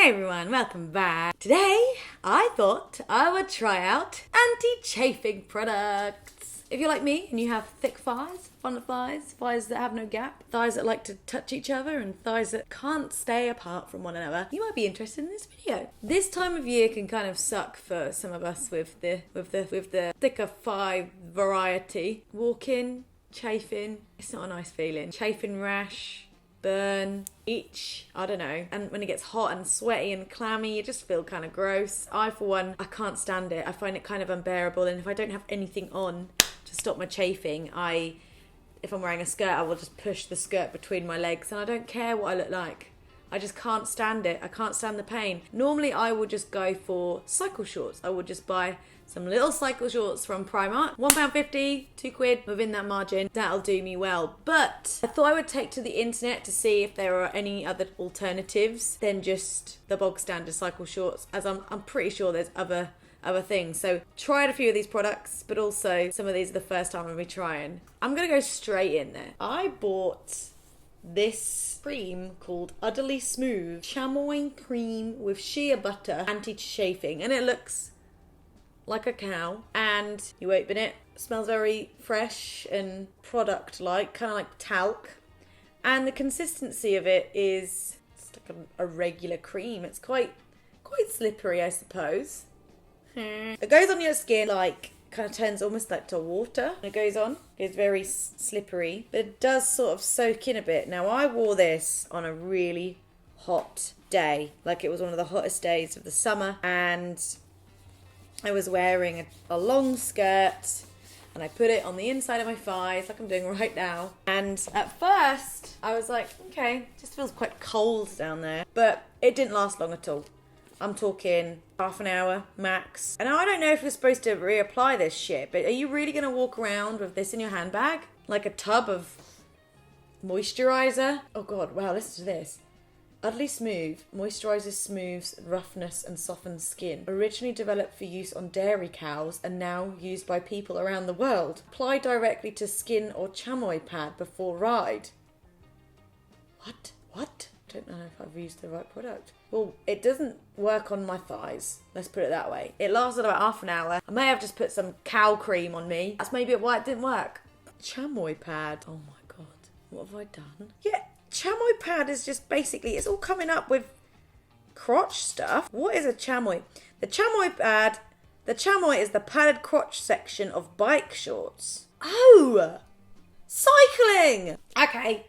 Hey everyone, welcome back. Today, I thought I would try out anti-chafing products. If you're like me and you have thick thighs, fun thighs, thighs that have no gap, thighs that like to touch each other, and thighs that can't stay apart from one another, you might be interested in this video. This time of year can kind of suck for some of us with the thicker thigh variety. Walking, chafing, it's not a nice feeling. Chafing rash, burn, itch, I don't know. And when it gets hot and sweaty and clammy, you just feel kind of gross. I, for one, I can't stand it. I find it kind of unbearable. And if I don't have anything on to stop my chafing, if I'm wearing a skirt, I will just push the skirt between my legs and I don't care what I look like. I just can't stand it. I can't stand the pain. Normally, I would just go for cycle shorts. I would just buy some little cycle shorts from Primark. £1.50, £2 within that margin. That'll do me well. But I thought I would take to the internet to see if there are any other alternatives than just the bog standard cycle shorts, as I'm pretty sure there's other things. So tried a few of these products, but also some of these are the first time I'm going to be trying. I'm going to go straight in there. I bought this cream called Utterly Smooth Chamois Cream with Shea Butter Anti-Chafing, and it looks like a cow, and you open it, smells very fresh and product-like, kind of like talc, and the consistency of it is like a regular cream. It's quite slippery, I suppose. It goes on your skin, like kind of turns almost like to water. It goes on, it's very slippery, but it does sort of soak in a bit. Now, I wore this on a really hot day, like it was one of the hottest days of the summer, and I was wearing a long skirt, and I put it on the inside of my thighs like I'm doing right now. And at first I was like, okay, it just feels quite cold down there, but it didn't last long at all. I'm talking half an hour max. And I don't know if you're supposed to reapply this shit, but are you really going to walk around with this in your handbag? Like a tub of moisturizer? Oh God, wow, listen to this. Utterly Smooth moisturizes, smooths roughness and softens skin. Originally developed for use on dairy cows and now used by people around the world. Apply directly to skin or chamois pad before ride. What? I don't know if I've used the right product. Well, it doesn't work on my thighs. Let's put it that way. It lasted about half an hour. I may have just put some cow cream on me. That's maybe why it didn't work. Chamois pad. Oh my God. What have I done? Yeah, chamois pad is just basically, it's all coming up with crotch stuff. What is a chamois? The chamois pad, the chamois is the padded crotch section of bike shorts. Oh! Cycling! Okay.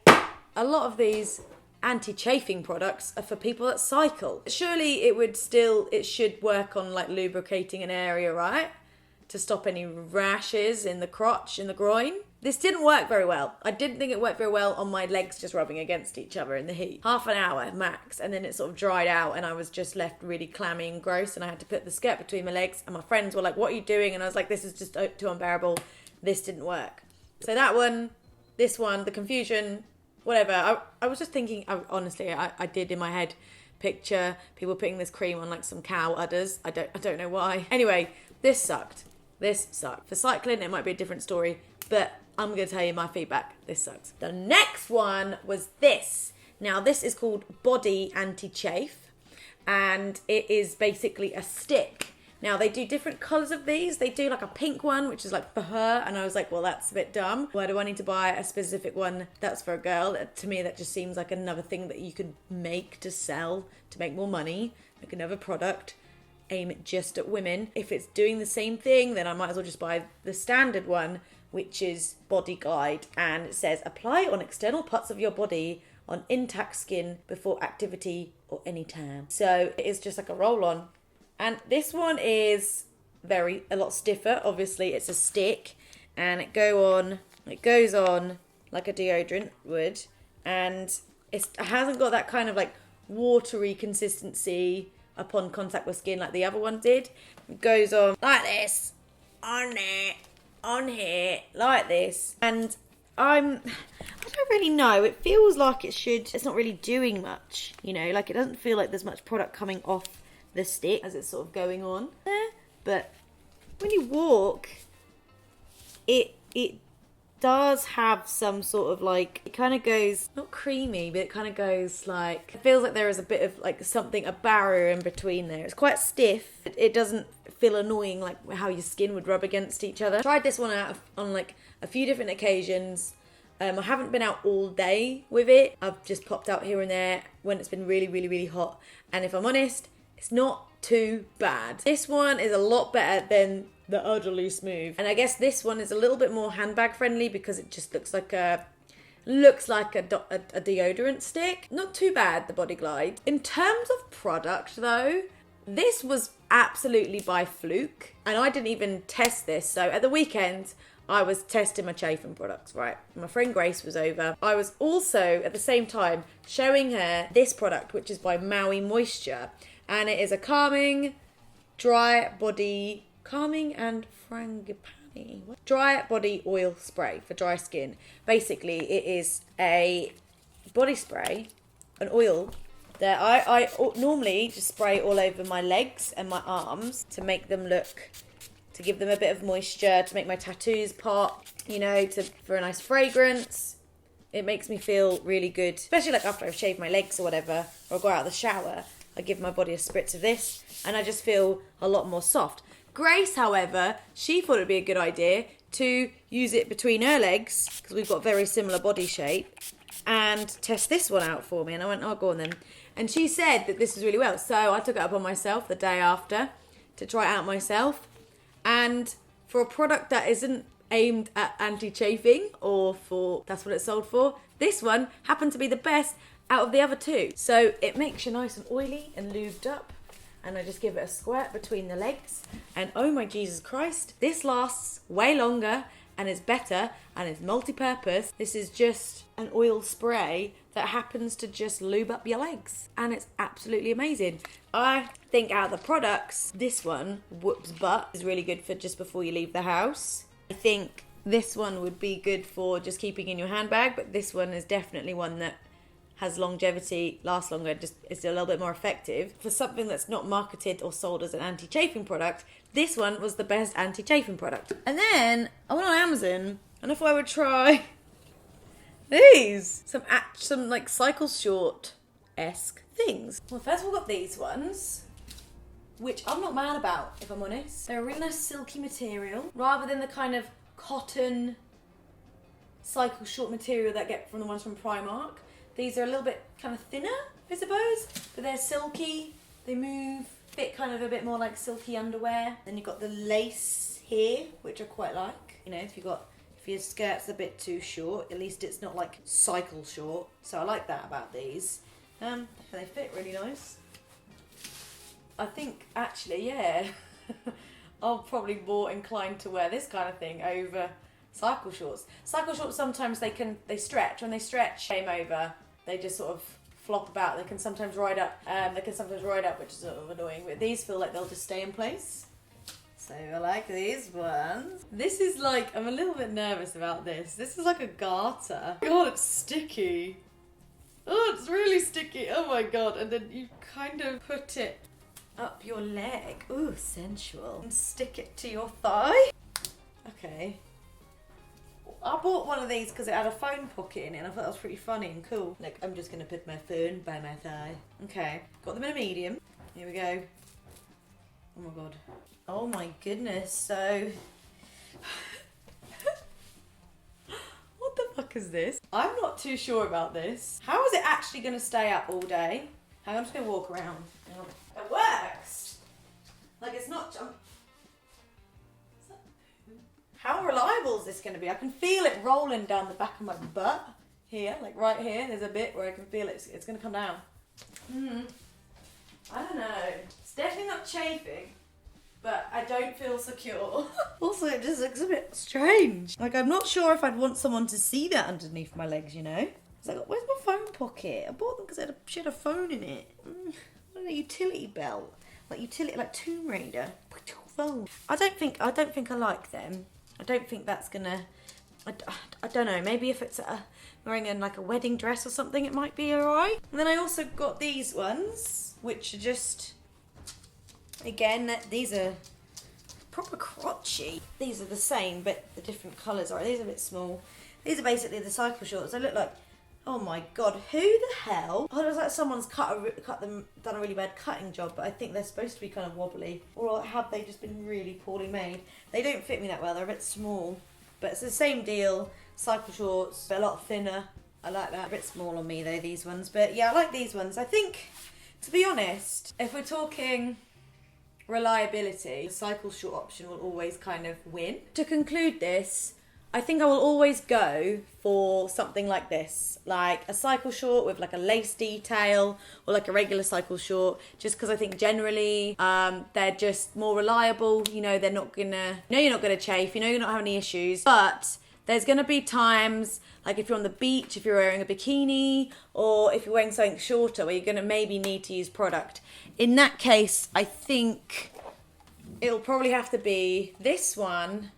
A lot of these anti-chafing products are for people that cycle. Surely it should work on like lubricating an area, right? To stop any rashes in the crotch, in the groin. This didn't work very well. I didn't think it worked very well on my legs just rubbing against each other in the heat. Half an hour max, and then it sort of dried out and I was just left really clammy and gross, and I had to put the skirt between my legs, and my friends were like, what are you doing? And I was like, this is just too unbearable. This didn't work. So that one, this one, the confusion, whatever. I was just thinking, honestly, I did in my head picture people putting this cream on like some cow udders. I don't know why. Anyway, this sucked. For cycling, it might be a different story, but I'm going to tell you my feedback. This sucks. The next one was this. Now, this is called Body Anti-Chafe, and it is basically a stick. Now, they do different colours of these. They do like a pink one, which is like for her, and I was like, well, that's a bit dumb. Why do I need to buy a specific one that's for a girl? To me, that just seems like another thing that you could make to sell, to make more money, like another product. Aim it just at women. If it's doing the same thing, then I might as well just buy the standard one, which is Body Glide, and it says apply on external parts of your body on intact skin before activity or any time. So it is just like a roll-on, and this one is a lot stiffer. Obviously, it's a stick, and it goes on like a deodorant would, and it hasn't got that kind of like watery consistency upon contact with skin like the other one did. It goes on like this, on here, like this, and I don't really know. It feels like it's not really doing much, like it doesn't feel like there's much product coming off the stick as it's sort of going on there. But when you walk, it does have some sort of like, it kind of goes, not creamy, but it kind of goes like, it feels like there is a bit of like something, a barrier in between there. It's quite stiff. It doesn't feel annoying like how your skin would rub against each other. Tried this one out on like a few different occasions. I haven't been out all day with it. I've just popped out here and there when it's been really, really, really hot. And if I'm honest, it's not too bad. This one is a lot better than the Utterly Smooth. And I guess this one is a little bit more handbag friendly because it just looks like a deodorant stick. Not too bad, the Body Glide. In terms of product though, this was absolutely by fluke. And I didn't even test this. So at the weekend, I was testing my Chafing products, right? My friend Grace was over. I was also, at the same time, showing her this product, which is by Maui Moisture. And it is a calming and frangipani. Dry body oil spray for dry skin. Basically, it is a body spray, an oil that I normally just spray all over my legs and my arms to make them look, to give them a bit of moisture, to make my tattoos pop, you know, for a nice fragrance. It makes me feel really good, especially like after I've shaved my legs or whatever, or go out of the shower. I give my body a spritz of this and I just feel a lot more soft. Grace, however, she thought it'd be a good idea to use it between her legs, because we've got very similar body shape, and test this one out for me. And I went, oh, go on then. And she said that this was really well. So I took it up on myself the day after to try it out myself. And for a product that isn't aimed at anti-chafing, or for, that's what it's sold for, this one happened to be the best out of the other two. So it makes you nice and oily and lubed up. And I just give it a squirt between the legs. And oh my Jesus Christ, this lasts way longer and is better and it's multi-purpose. This is just an oil spray that happens to just lube up your legs. And it's absolutely amazing. I think out of the products, this one, whoops butt, is really good for just before you leave the house. I think this one would be good for just keeping in your handbag, but this one is definitely one that has longevity, lasts longer, just is a little bit more effective. For something that's not marketed or sold as an anti-chafing product, this one was the best anti-chafing product. And then I went on Amazon and I thought I would try these. Some like cycle short-esque things. Well, first of all, got these ones, which I'm not mad about, if I'm honest. They're a really nice silky material, rather than the kind of cotton cycle short material that I get from the ones from Primark. These are a little bit kind of thinner, I suppose, but they're silky, they move, fit kind of a bit more like silky underwear. Then you've got the lace here, which I quite like. You know, if your skirt's a bit too short, at least it's not like cycle short. So I like that about these. They fit really nice. I think, actually, yeah, I'm probably more inclined to wear this kind of thing over cycle shorts. Cycle shorts, sometimes they stretch. When they stretch, game over, they just sort of flop about. They can sometimes ride up, which is sort of annoying. But these feel like they'll just stay in place. So I like these ones. This is like, I'm a little bit nervous about this. This is like a garter. God, it's sticky. Oh, it's really sticky. Oh my God. And then you kind of put it up your leg. Ooh, sensual. And stick it to your thigh. Okay. I bought one of these because it had a phone pocket in it and I thought that was pretty funny and cool. Like, I'm just going to put my phone by my thigh. Okay, got them in a medium. Here we go. Oh my God. Oh my goodness, so... What the fuck is this? I'm not too sure about this. How is it actually going to stay up all day? Hang on, I'm just going to walk around. It works! Like, it's not... How reliable is this going to be? I can feel it rolling down the back of my butt. Here, like right here, there's a bit where I can feel it. It's going to come down. I don't know. It's definitely not chafing, but I don't feel secure. Also, it just looks a bit strange. Like, I'm not sure if I'd want someone to see that underneath my legs, you know? It's like, where's my phone pocket? I bought them because she had a phone in it. What a utility belt. Like Tomb Raider. Put your phone. I don't think I like them. I don't think that's gonna, I don't know, maybe if it's wearing like a wedding dress or something, it might be alright. And then I also got these ones, which are just, again, these are proper crotchy. These are the same, but the different colours are. These are a bit small. These are basically the cycle shorts. They look like, oh my god, who the hell? Oh, it looks like someone's done a really bad cutting job, but I think they're supposed to be kind of wobbly. Or have they just been really poorly made? They don't fit me that well, they're a bit small. But it's the same deal, cycle shorts, but a lot thinner. I like that. A bit small on me though, these ones. But yeah, I like these ones. I think, to be honest, if we're talking reliability, the cycle short option will always kind of win. To conclude this, I think I will always go for something like this, like a cycle short with like a lace detail or like a regular cycle short, just because I think generally they're just more reliable. You know, they're not gonna, you're not gonna chafe, you're not having any issues, but there's gonna be times, like if you're on the beach, if you're wearing a bikini, or if you're wearing something shorter where you're gonna maybe need to use product. In that case, I think it'll probably have to be this one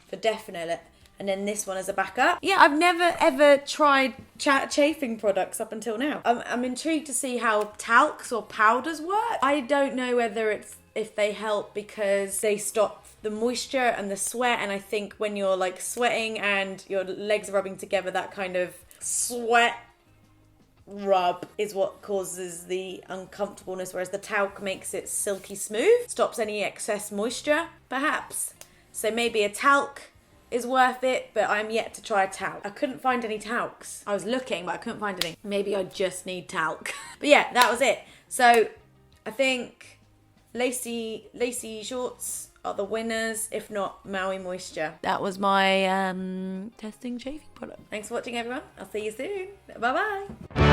for definite, and then this one as a backup. Yeah, I've never ever tried chafing products up until now. I'm intrigued to see how talcs or powders work. I don't know whether if they help because they stop the moisture and the sweat, and I think when you're like sweating and your legs are rubbing together, that kind of sweat rub is what causes the uncomfortableness, whereas the talc makes it silky smooth, stops any excess moisture, perhaps. So maybe a talc is worth it, but I'm yet to try talc. I couldn't find any talcs. I was looking, but I couldn't find any. Maybe I just need talc. But yeah, that was it. So I think lacy shorts are the winners, if not Maui Moisture. That was my testing chafing product. Thanks for watching, everyone. I'll see you soon. Bye bye.